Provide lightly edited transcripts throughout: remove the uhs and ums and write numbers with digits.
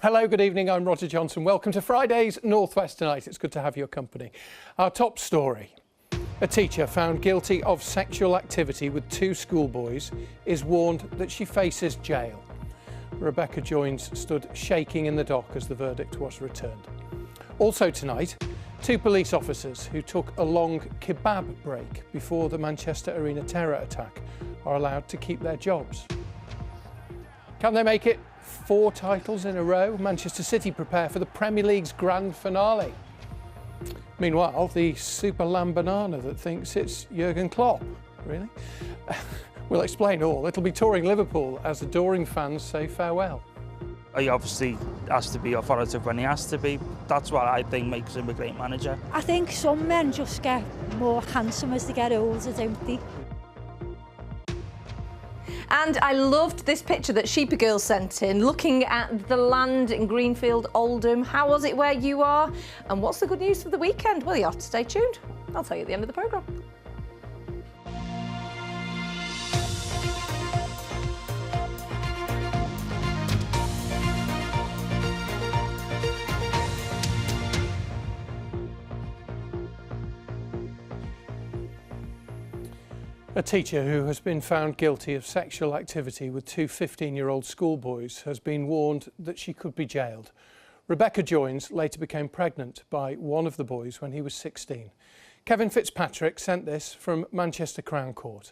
Hello, good evening. I'm Roger Johnson. Welcome to Friday's North West Tonight. It's good to have your company. Our top story. A teacher found guilty of sexual activity with two schoolboys is warned that she faces jail. Rebecca Joins stood shaking in the dock as the verdict was returned. Also tonight, two police officers who took a long kebab break before the Manchester Arena terror attack are allowed to keep their jobs. Can they make it 4 titles in a row? Manchester City prepare for the Premier League's grand finale. Meanwhile, the super lamb banana that thinks it's Jurgen Klopp. Really? We'll explain all. It'll be touring Liverpool as adoring fans say farewell. He obviously has to be authoritative when he has to be. That's what I think makes him a great manager. I think some men just get more handsome as they get older, don't they? And I loved this picture that Sheeper Girl sent in, looking at the land in Greenfield, Oldham. How was it where you are? And what's the good news for the weekend? Well, you have to stay tuned. I'll tell you at the end of the programme. A teacher who has been found guilty of sexual activity with two 15-year-old schoolboys has been warned that she could be jailed. Rebecca Joins later became pregnant by one of the boys when he was 16. Kevin Fitzpatrick sent this from Manchester Crown Court.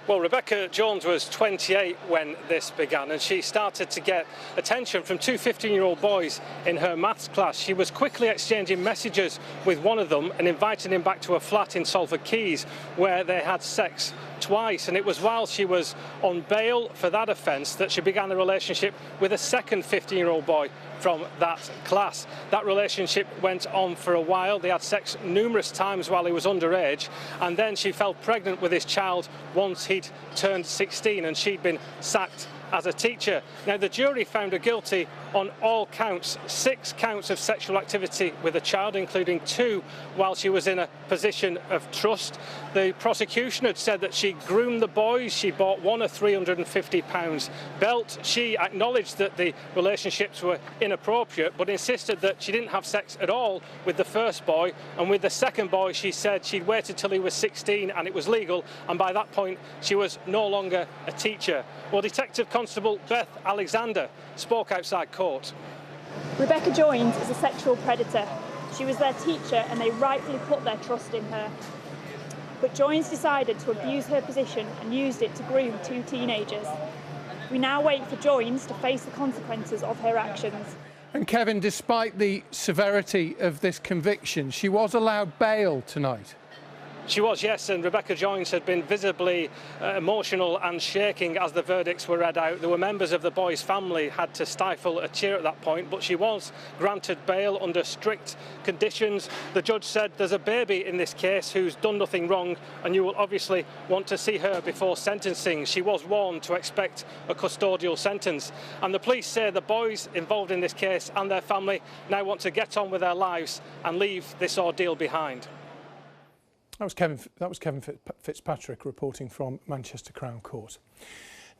Well, Rebecca Jones was 28 when this began, and she started to get attention from two 15-year-old boys in her maths class. She was quickly exchanging messages with one of them and inviting him back to a flat in Salford Quays where they had sex twice. And it was while she was on bail for that offence that she began a relationship with a second 15-year-old boy from that class. That relationship went on for a while. They had sex numerous times while he was underage, and then she fell pregnant with his child once he'd turned 16 and she'd been sacked as a teacher. Now, the jury found her guilty on all counts, 6 counts of sexual activity with a child, including 2 while she was in a position of trust. The prosecution had said that she groomed the boys. She bought one a £350 belt. She acknowledged that the relationships were inappropriate, but insisted that she didn't have sex at all with the first boy. And with the second boy, she said she'd waited till he was 16 and it was legal, and by that point she was no longer a teacher. Well, Detective Constable Beth Alexander spoke outside court. Rebecca Joins is a sexual predator. She was their teacher and they rightfully put their trust in her. But Joins decided to abuse her position and used it to groom 2 teenagers. We now wait for Joins to face the consequences of her actions. And Kevin, despite the severity of this conviction, she was allowed bail tonight. She was, yes, and Rebecca Joins had been visibly emotional and shaking as the verdicts were read out. There were members of the boy's family had to stifle a tear at that point, but she was granted bail under strict conditions. The judge said there's a baby in this case who's done nothing wrong, and you will obviously want to see her before sentencing. She was warned to expect a custodial sentence, and the police say the boys involved in this case and their family now want to get on with their lives and leave this ordeal behind. That was Kevin Fitzpatrick reporting from Manchester Crown Court.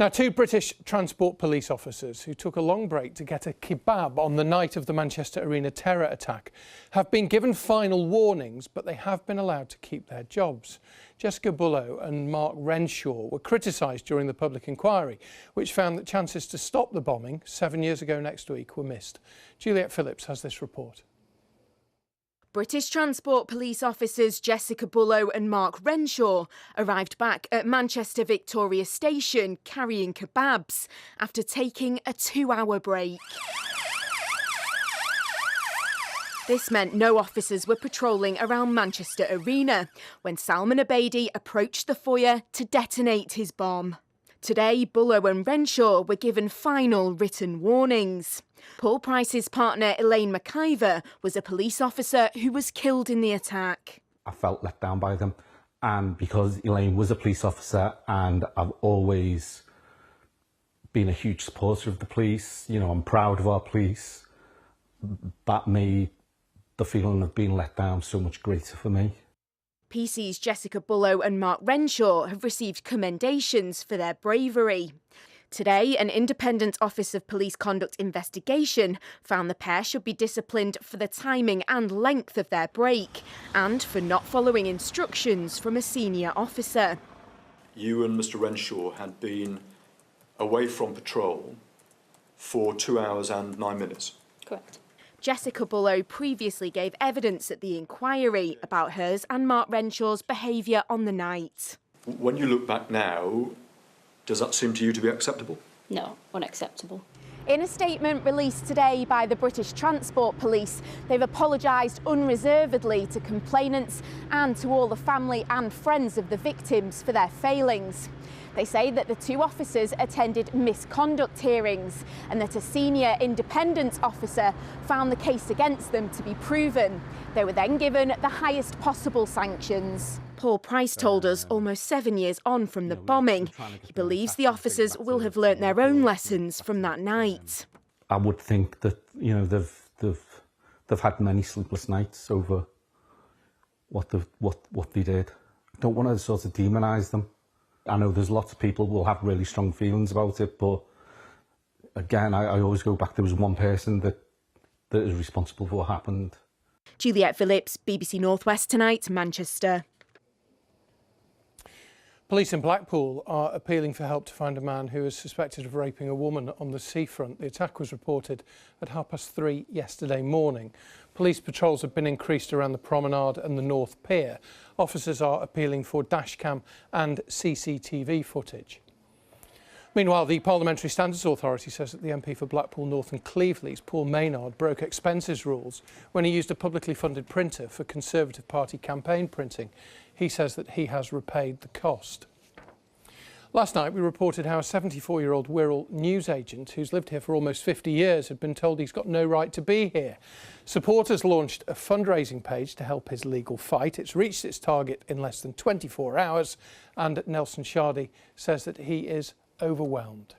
Now, 2 British Transport Police officers who took a long break to get a kebab on the night of the Manchester Arena terror attack have been given final warnings, but they have been allowed to keep their jobs. Jessica Bullough and Mark Renshaw were criticised during the public inquiry, which found that chances to stop the bombing 7 years ago next week were missed. Juliet Phillips has this report. British Transport Police officers Jessica Bullough and Mark Renshaw arrived back at Manchester Victoria Station carrying kebabs after taking a 2-hour break. This meant no officers were patrolling around Manchester Arena when Salman Abedi approached the foyer to detonate his bomb. Today, Bullough and Renshaw were given final written warnings. Paul Price's partner, Elaine McIver, was a police officer who was killed in the attack. I felt let down by them, and because Elaine was a police officer and I've always been a huge supporter of the police, you know, I'm proud of our police, that made the feeling of being let down so much greater for me. PC's Jessica Bullough and Mark Renshaw have received commendations for their bravery. Today, an independent Office of Police Conduct investigation found the pair should be disciplined for the timing and length of their break and for not following instructions from a senior officer. You and Mr Renshaw had been away from patrol for 2 hours and 9 minutes. Correct. Jessica Bullough previously gave evidence at the inquiry about hers and Mark Renshaw's behaviour on the night. When you look back now, does that seem to you to be acceptable? No, unacceptable. In a statement released today by the British Transport Police, they've apologised unreservedly to complainants and to all the family and friends of the victims for their failings. They say that the two officers attended misconduct hearings and that a senior independent officer found the case against them to be proven. They were then given the highest possible sanctions. Paul Price told us almost 7 years on from the bombing, he believes the officers will have learnt their own lessons from that night. I would think that, you know, they've had many sleepless nights over what they did. I don't want to sort of demonise them. I know there's lots of people who will have really strong feelings about it, but again, I always go back, there was one person that is responsible for what happened. Juliette Phillips, BBC North West Tonight, Manchester. Police in Blackpool are appealing for help to find a man who is suspected of raping a woman on the seafront. The attack was reported at 3:30 yesterday morning. Police patrols have been increased around the promenade and the North Pier. Officers are appealing for dashcam and CCTV footage. Meanwhile, the Parliamentary Standards Authority says that the MP for Blackpool North and Cleveleys, Paul Maynard, broke expenses rules when he used a publicly funded printer for Conservative Party campaign printing. He says that he has repaid the cost. Last night we reported how a 74-year-old Wirral newsagent who's lived here for almost 50 years had been told he's got no right to be here. Supporters launched a fundraising page to help his legal fight. It's reached its target in less than 24 hours and Nelson Shardy says that he is overwhelmed.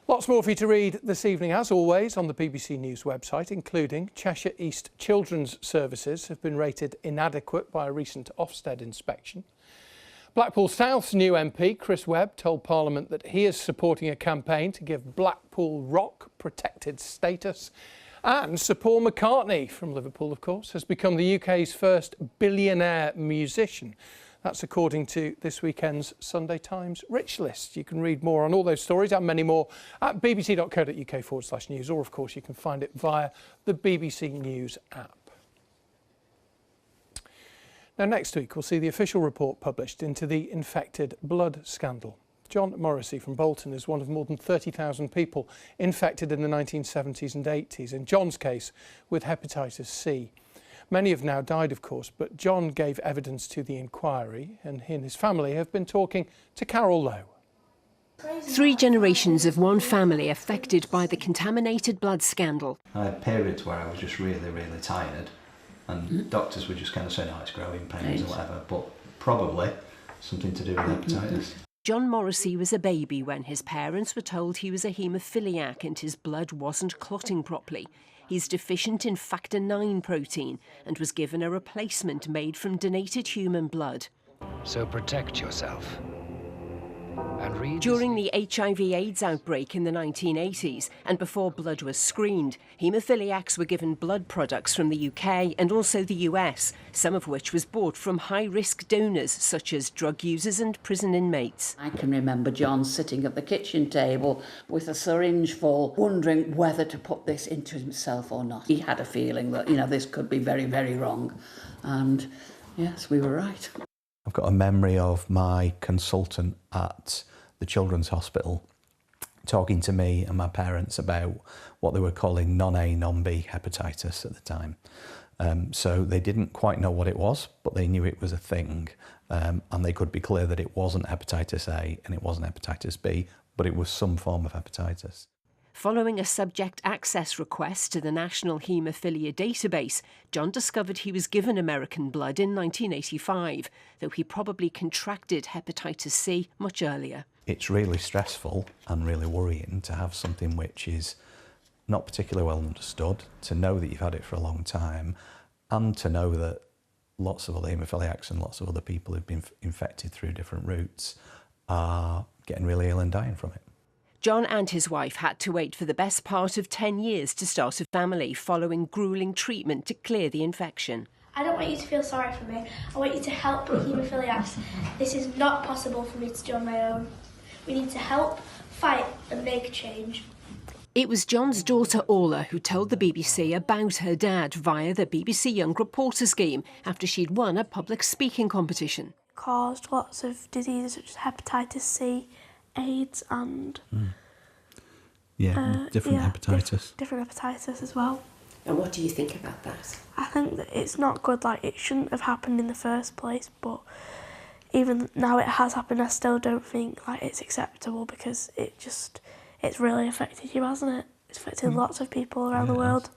Lots more for you to read this evening, as always, on the BBC News website, including Cheshire East Children's Services have been rated inadequate by a recent Ofsted inspection. Blackpool South's new MP, Chris Webb, told Parliament that he is supporting a campaign to give Blackpool Rock protected status. And Sir Paul McCartney, from Liverpool, of course, has become the UK's first billionaire musician. That's according to this weekend's Sunday Times Rich List. You can read more on all those stories and many more at bbc.co.uk/news, or of course you can find it via the BBC News app. Now next week we'll see the official report published into the infected blood scandal. John Morrissey from Bolton is one of more than 30,000 people infected in the 1970s and 80s, in John's case with hepatitis C. Many have now died, of course, but John gave evidence to the inquiry and he and his family have been talking to Carol Lowe. 3 generations of one family affected by the contaminated blood scandal. I had periods where I was just really, really tired and doctors were just kind of saying, oh, it's growing pains or whatever, but probably something to do with hepatitis. John Morrissey was a baby when his parents were told he was a haemophiliac and his blood wasn't clotting properly. He's deficient in factor IX protein and was given a replacement made from donated human blood. So protect yourself. And read During the HIV/AIDS outbreak in the 1980s, and before blood was screened, haemophiliacs were given blood products from the UK and also the US, some of which was bought from high-risk donors such as drug users and prison inmates. I can remember John sitting at the kitchen table with a syringe full, wondering whether to put this into himself or not. He had a feeling that, this could be very, very wrong. And yes, we were right. I've got a memory of my consultant at the Children's Hospital talking to me and my parents about what they were calling non-A, non-B hepatitis at the time. So they didn't quite know what it was, but they knew it was a thing. And they could be clear that it wasn't hepatitis A and it wasn't hepatitis B, but it was some form of hepatitis. Following a subject access request to the National Haemophilia Database, John discovered he was given American blood in 1985, though he probably contracted hepatitis C much earlier. It's really stressful and really worrying to have something which is not particularly well understood, to know that you've had it for a long time, and to know that lots of other haemophiliacs and lots of other people who've been infected through different routes are getting really ill and dying from it. John and his wife had to wait for the best part of 10 years to start a family following gruelling treatment to clear the infection. I don't want you to feel sorry for me. I want you to help haemophiliacs. This is not possible for me to do on my own. We need to help, fight and make a change. It was John's daughter Orla who told the BBC about her dad via the BBC Young Reporter scheme after she'd won a public speaking competition. Caused lots of diseases such as hepatitis C, AIDS and... different hepatitis. Different hepatitis as well. And what do you think about that? I think that it's not good, like it shouldn't have happened in the first place, but even now it has happened, I still don't think like it's acceptable because it's really affected you, hasn't it? It's affected lots of people around the world.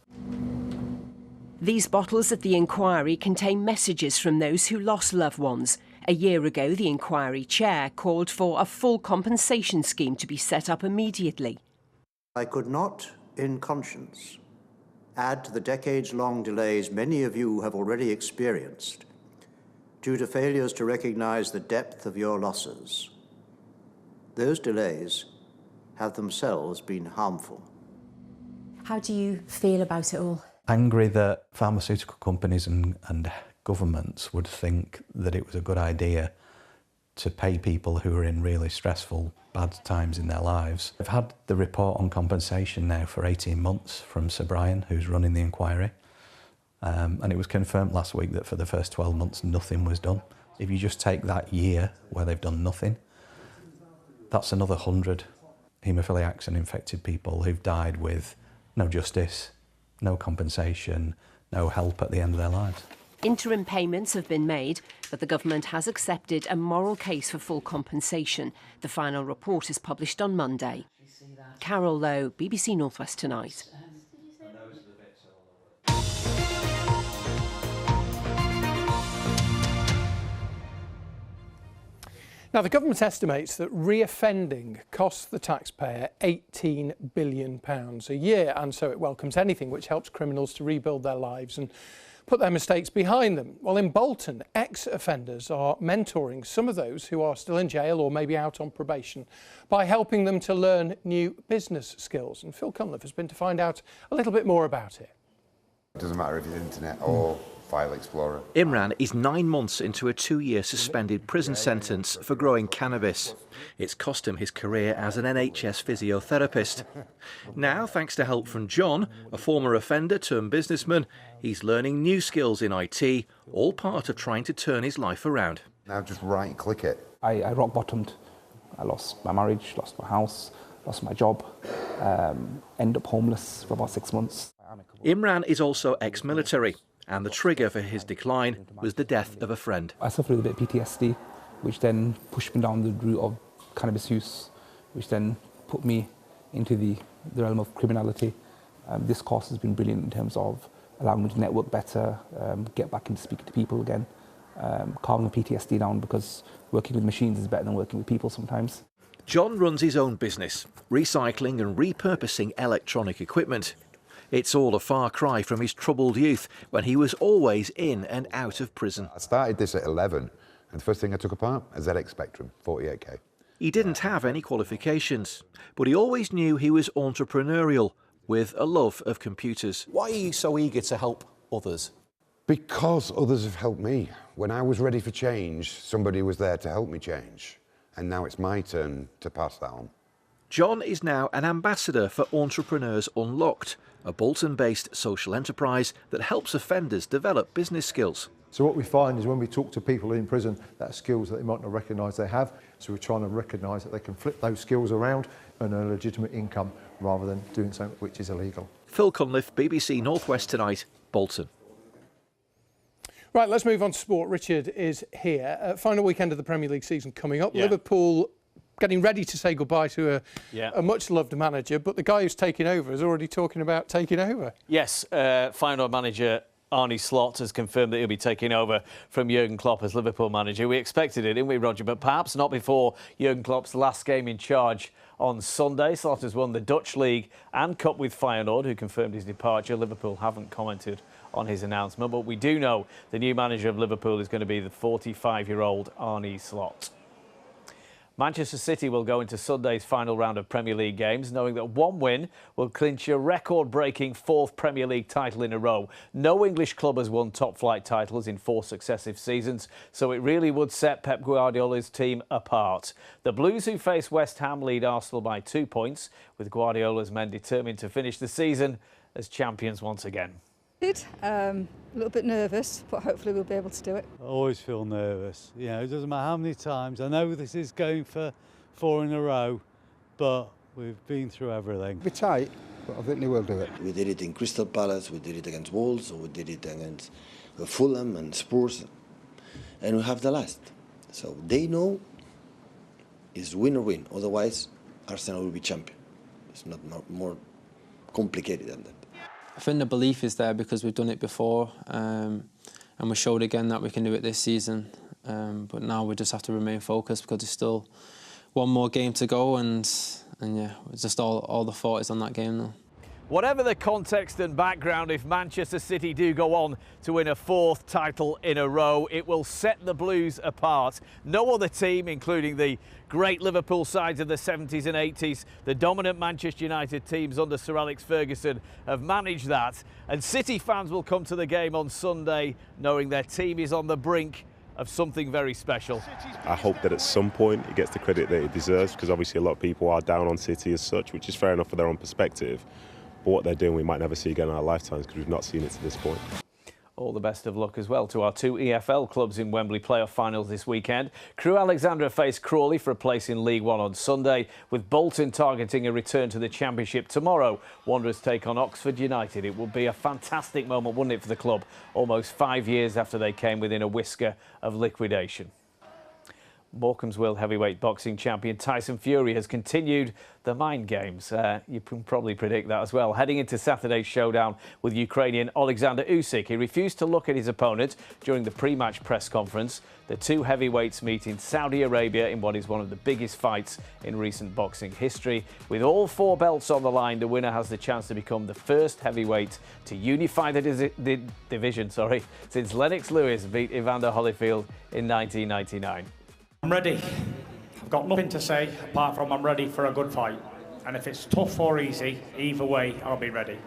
These bottles at the inquiry contain messages from those who lost loved ones. A year ago, the inquiry chair called for a full compensation scheme to be set up immediately. I could not, in conscience, add to the decades-long delays many of you have already experienced due to failures to recognise the depth of your losses. Those delays have themselves been harmful. How do you feel about it all? Angry that pharmaceutical companies and governments would think that it was a good idea to pay people who are in really stressful, bad times in their lives. I've had the report on compensation now for 18 months from Sir Brian, who's running the inquiry. And it was confirmed last week that for the first 12 months, nothing was done. If you just take that year where they've done nothing, that's another 100 haemophiliacs and infected people who've died with no justice, no compensation, no help at the end of their lives. Interim payments have been made, but the government has accepted a moral case for full compensation. The final report is published on Monday. Carol Lowe, BBC North West Tonight. Now, the government estimates that reoffending costs the taxpayer £18 billion a year, and so it welcomes anything which helps criminals to rebuild their lives and put their mistakes behind them. Well, in Bolton, ex-offenders are mentoring some of those who are still in jail or maybe out on probation by helping them to learn new business skills. And Phil Cunliffe has been to find out a little bit more about it. It doesn't matter if it's internet or File Explorer. Imran is 9 months into a 2-year suspended prison sentence for growing cannabis. It's cost him his career as an NHS physiotherapist. Now, thanks to help from John, a former offender turned businessman, he's learning new skills in IT, all part of trying to turn his life around. Now just right-click it. I rock bottomed. I lost my marriage, lost my house, lost my job, ended up homeless for about 6 months. Imran is also ex-military, and the trigger for his decline was the death of a friend. I suffered a bit of PTSD, which then pushed me down the route of cannabis use, which then put me into the realm of criminality. This course has been brilliant in terms of allowing me to network better, get back into speaking to people again, calming the PTSD down, because working with machines is better than working with people sometimes. John runs his own business, recycling and repurposing electronic equipment. It's all a far cry from his troubled youth, when he was always in and out of prison. I started this at 11, and the first thing I took apart, a ZX Spectrum, 48K. He didn't have any qualifications, but he always knew he was entrepreneurial, with a love of computers. Why are you so eager to help others? Because others have helped me. When I was ready for change, somebody was there to help me change. And now it's my turn to pass that on. John is now an ambassador for Entrepreneurs Unlocked, a Bolton-based social enterprise that helps offenders develop business skills. So what we find is when we talk to people in prison, that's skills that they might not recognise they have. So we're trying to recognise that they can flip those skills around and earn a legitimate income rather than doing something which is illegal. Phil Cunliffe, BBC North West Tonight, Bolton. Right, let's move on to sport. Richard is here. Final weekend of the Premier League season coming up. Yeah. Liverpool getting ready to say goodbye to a much-loved manager, but the guy who's taking over is already talking about taking over. Yes, Feyenoord manager Arne Slot has confirmed that he'll be taking over from Jurgen Klopp as Liverpool manager. We expected it, didn't we, Roger? But perhaps not before Jurgen Klopp's last game in charge on Sunday. Slot has won the Dutch League and Cup with Feyenoord, who confirmed his departure. Liverpool haven't commented on his announcement, but we do know the new manager of Liverpool is going to be the 45-year-old Arne Slot. Manchester City will go into Sunday's final round of Premier League games, knowing that one win will clinch a record-breaking 4th Premier League title in a row. No English club has won top-flight titles in 4 successive seasons, so it really would set Pep Guardiola's team apart. The Blues, who face West Ham, lead Arsenal by 2 points, with Guardiola's men determined to finish the season as champions once again. A little bit nervous, but hopefully we'll be able to do it. I always feel nervous. You know, it doesn't matter how many times. I know this is going for 4 in a row, but we've been through everything. Be tight, but I think they will do it. We did it in Crystal Palace, we did it against Wolves, or we did it against Fulham and Spurs, and we have the last. So they know it's win or win. Otherwise, Arsenal will be champion. It's not more complicated than that. I think the belief is there because we've done it before, and we showed again that we can do it this season. But now we just have to remain focused because there's still one more game to go, and yeah, it's just all the thought is on that game now. Whatever the context and background, if Manchester City do go on to win a 4th title in a row, it will set the Blues apart. No other team, including the great Liverpool sides of the 70s and 80s, the dominant Manchester United teams under Sir Alex Ferguson, have managed that. And City fans will come to the game on Sunday knowing their team is on the brink of something very special. I hope that at some point it gets the credit that it deserves, because obviously a lot of people are down on City as such, which is fair enough for their own perspective. But what they're doing we might never see again in our lifetimes, because we've not seen it to this point. All the best of luck as well to our 2 EFL clubs in Wembley playoff finals this weekend. Crewe Alexandra face Crawley for a place in League One on Sunday, with Bolton targeting a return to the Championship tomorrow. Wanderers take on Oxford United. It would be a fantastic moment, wouldn't it, for the club, almost 5 years after they came within a whisker of liquidation. Morecambe's World Heavyweight Boxing Champion Tyson Fury has continued the mind games. You can probably predict that as well. Heading into Saturday's showdown with Ukrainian Alexander Usyk, he refused to look at his opponent during the pre-match press conference. The 2 heavyweights meet in Saudi Arabia in what is one of the biggest fights in recent boxing history. With all 4 belts on the line, the winner has the chance to become the first heavyweight to unify the division since Lennox Lewis beat Evander Holyfield in 1999. I'm ready. I've got nothing to say apart from I'm ready for a good fight. And if it's tough or easy, either way, I'll be ready.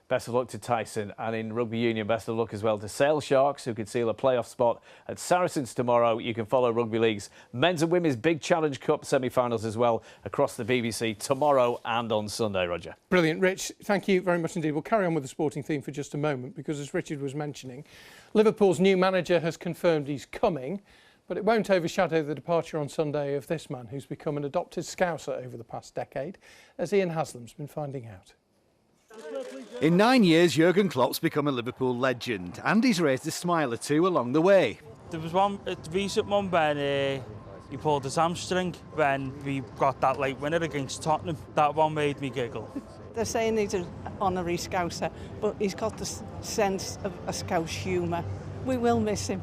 Best of luck to Tyson, and in rugby union, best of luck as well to Sale Sharks, who could seal a playoff spot at Saracens tomorrow. You can follow Rugby League's Men's and Women's Big Challenge Cup semi-finals as well across the BBC tomorrow and on Sunday, Roger. Brilliant, Rich. Thank you very much indeed. We'll carry on with the sporting theme for just a moment, because as Richard was mentioning, Liverpool's new manager has confirmed he's coming. But it won't overshadow the departure on Sunday of this man who's become an adopted Scouser over the past decade, as Ian Haslam's been finding out. In 9 years, Jurgen Klopp's become a Liverpool legend, and he's raised a smile or two along the way. There was one, a recent one when he pulled his hamstring when we got that late winner against Tottenham. That one made me giggle. They're saying he's an honorary Scouser, but he's got the sense of a Scouse humour. We will miss him.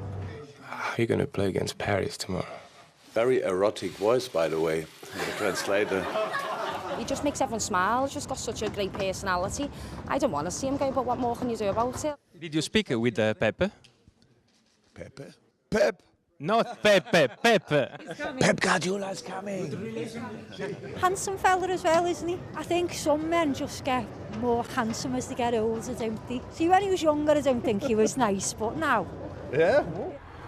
How are you going to play against Paris tomorrow? Very erotic voice, by the way, the translator. He just makes everyone smile. He's just got such a great personality. I don't want to see him go, but what more can you do about it? Did you speak with Pepe? Pepe? Pep? Not Pepe, Pepe. Pep Guardiola is coming. Handsome fella as well, isn't he? I think some men just get more handsome as they get older, don't they? See, when he was younger, I don't think he was nice, but now... Yeah?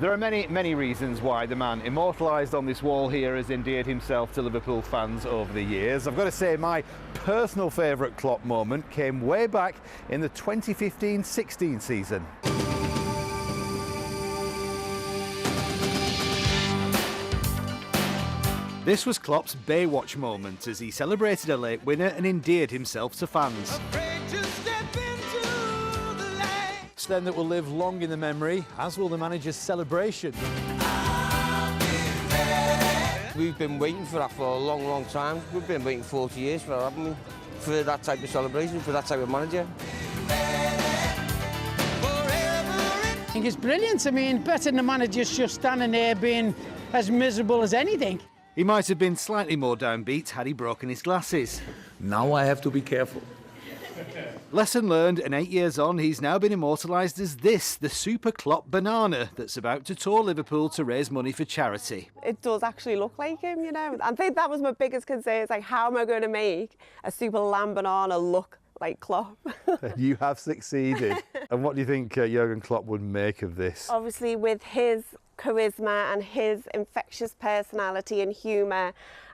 There are many reasons why the man immortalised on this wall here has endeared himself to Liverpool fans over the years. I've got to say my personal favourite Klopp moment came way back in the 2015-16 season. This was Klopp's Baywatch moment as he celebrated a late winner and endeared himself to fans. Then that will live long in the memory, as will the manager's celebration. We've been waiting for that for a long time. We've been waiting 40 years for that, haven't we? For that type of celebration, for that type of manager. I think it's brilliant. I mean, better than the manager's just standing there being as miserable as anything. He might have been slightly more downbeat had he broken his glasses. Now I have to be careful. Lesson learned, and 8 years on, he's now been immortalised as this, the Super Klopp banana that's about to tour Liverpool to raise money for charity. It does actually look like him, you know. I think that was my biggest concern. It's like, how am I going to make a Super Lamb banana look like Klopp? You have succeeded. And what do you think Jurgen Klopp would make of this? Obviously, with his charisma and his infectious personality and humour,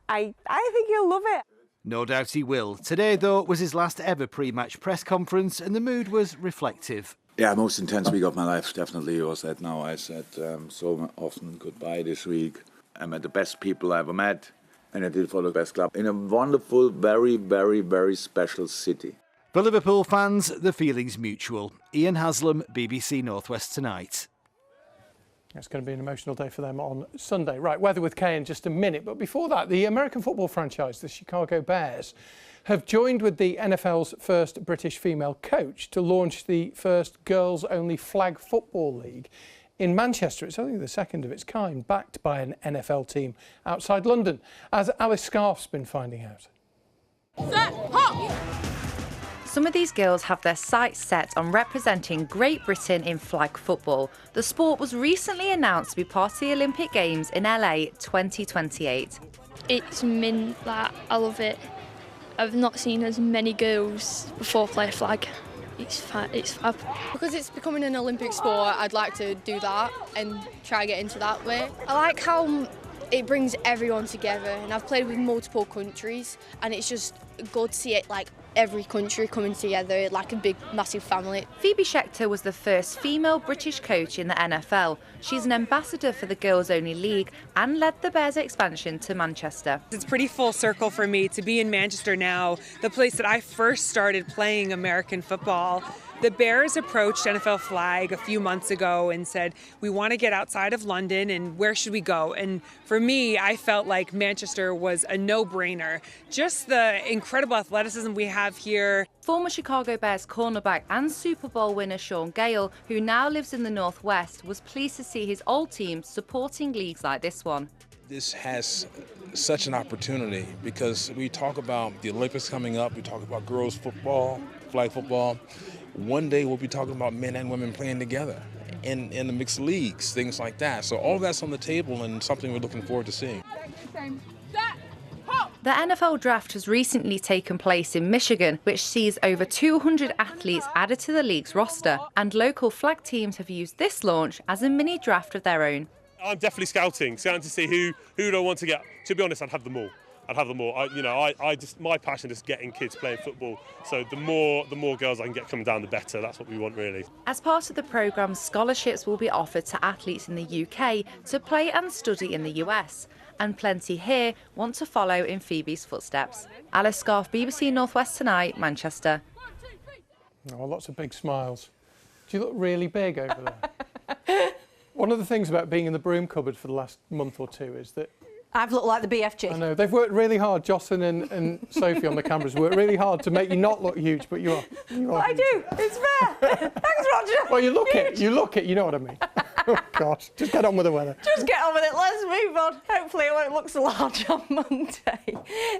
I think he'll love it. No doubt he will. Today, though, was his last ever pre-match press conference, and the mood was reflective. Yeah, most intense week of my life definitely was that. Now I said so often goodbye this week. I met the best people I ever met, and I did it for the best club in a wonderful, very, very, very special city. For Liverpool fans, the feeling's mutual. Ian Haslam, BBC North West Tonight. It's going to be an emotional day for them on Sunday. Right, weather with Kay in just a minute. But before that, the American football franchise, the Chicago Bears, have joined with the NFL's first British female coach to launch the first girls-only flag football league in Manchester. It's only the second of its kind, backed by an NFL team outside London, as Alice Scarf's been finding out. Set, hop! Some of these girls have their sights set on representing Great Britain in flag football. The sport was recently announced to be part of the Olympic Games in LA 2028. It's mint, like, I love it. I've not seen as many girls before play flag. It's fab. Because it's becoming an Olympic sport, I'd like to do that and try to get into that way. I like how it brings everyone together, and I've played with multiple countries, and it's just good to see it like every country coming together like a big massive family. Phoebe Schechter was the first female British coach in the NFL. She's an ambassador for the Girls Only League and led the Bears' expansion to Manchester. It's pretty full circle for me to be in Manchester now, the place that I first started playing American football. The Bears approached NFL Flag a few months ago and said, we want to get outside of London, and where should we go? And for me, I felt like Manchester was a no-brainer. Just the incredible athleticism we have here. Former Chicago Bears cornerback and Super Bowl winner Sean Gale, who now lives in the Northwest, was pleased to see his old team supporting leagues like this one. This has such an opportunity because we talk about the Olympics coming up, we talk about girls football, flag football. One day we'll be talking about men and women playing together in the mixed leagues, things like that. So all of that's on the table and something we're looking forward to seeing. The NFL draft has recently taken place in Michigan, which sees over 200 athletes added to the league's roster, and local flag teams have used this launch as a mini draft of their own. I'm definitely scouting to see who do I want to get. To be honest, I'd have them all. My passion is getting kids playing football. So the more girls I can get coming down, the better. That's what we want, really. As part of the programme, scholarships will be offered to athletes in the UK to play and study in the US. And plenty here want to follow in Phoebe's footsteps. Alice Scarf, BBC North West Tonight, Manchester. Oh, lots of big smiles. Do you look really big over there? One of the things about being in the broom cupboard for the last month or two is that I've looked like the BFG. I know, they've worked really hard, Jocelyn and Sophie on the cameras worked really hard to make you not look huge, but you are. Well, I do, it's fair. Thanks, Roger. Well, you look it, you know what I mean. Oh, gosh, just get on with the weather. Just get on with it, let's move on. Hopefully it won't look so large on Monday.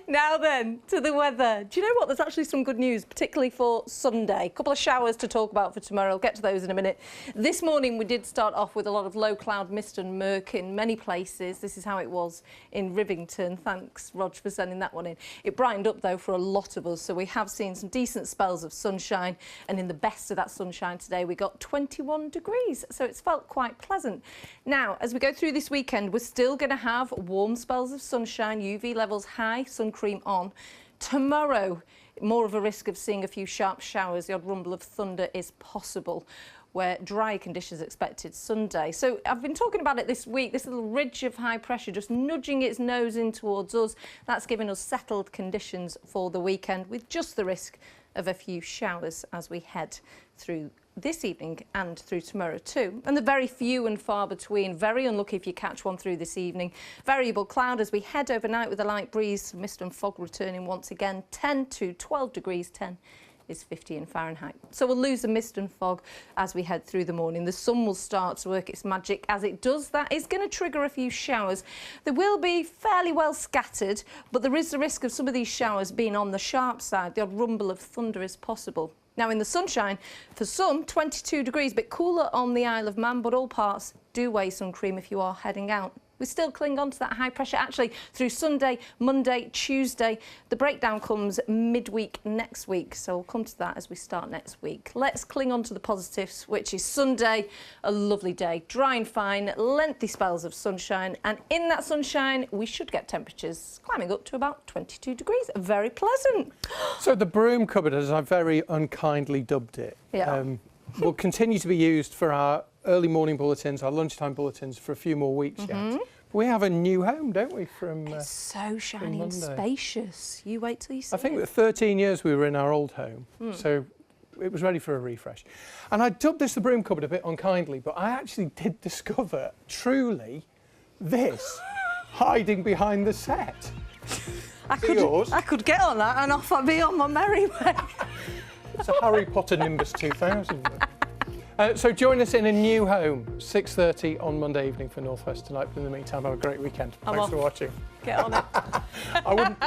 Now then, to the weather. Do you know what, there's actually some good news, particularly for Sunday. A couple of showers to talk about for tomorrow, I'll get to those in a minute. This morning we did start off with a lot of low cloud mist and murk in many places. This is how it was in Rivington. Thanks, Rog, for sending that one in. It brightened up, though, for a lot of us, so we have seen some decent spells of sunshine, and in the best of that sunshine today, we got 21 degrees, so it's felt quite pleasant. Now, as we go through this weekend, we're still going to have warm spells of sunshine, UV levels high, sun cream on. Tomorrow, more of a risk of seeing a few sharp showers. The odd rumble of thunder is possible, where dry conditions expected Sunday. So I've been talking about it this week, this little ridge of high pressure just nudging its nose in towards us. That's giving us settled conditions for the weekend, with just the risk of a few showers as we head through this evening and through tomorrow too. And they're very few and far between. Very unlucky if you catch one through this evening. Variable cloud as we head overnight with a light breeze, mist and fog returning once again. 10 to 12 degrees, 10 is 50 in Fahrenheit. So we'll lose the mist and fog as we head through the morning. The sun will start to work its magic. As it does, that is going to trigger a few showers. They will be fairly well scattered, but there is the risk of some of these showers being on the sharp side. The odd rumble of thunder is possible. Now in the sunshine, for some, 22 degrees, a bit cooler on the Isle of Man, but all parts do weigh sun cream if you are heading out. We still cling on to that high pressure actually through Sunday, Monday, Tuesday. The breakdown comes midweek next week, so we'll come to that as we start next week. Let's cling on to the positives, which is Sunday, a lovely day, dry and fine, lengthy spells of sunshine, and in that sunshine we should get temperatures climbing up to about 22 degrees. Very pleasant. So the broom cupboard, as I very unkindly dubbed it, will continue to be used for our early morning bulletins, our lunchtime bulletins for a few more weeks yet. We have a new home, don't we, from It's so shiny and spacious. You wait till you see I think it. that 13 years we were in our old home, so it was ready for a refresh. And I dubbed this the broom cupboard a bit unkindly, but I actually did discover, truly, this hiding behind the set. I could get on that and off I'd be on my merry way. It's a Harry Potter Nimbus 2000. So join us in a new home, 6:30 on Monday evening for North West Tonight. But in the meantime, have a great weekend. Thanks for watching. Get on it. I wouldn't.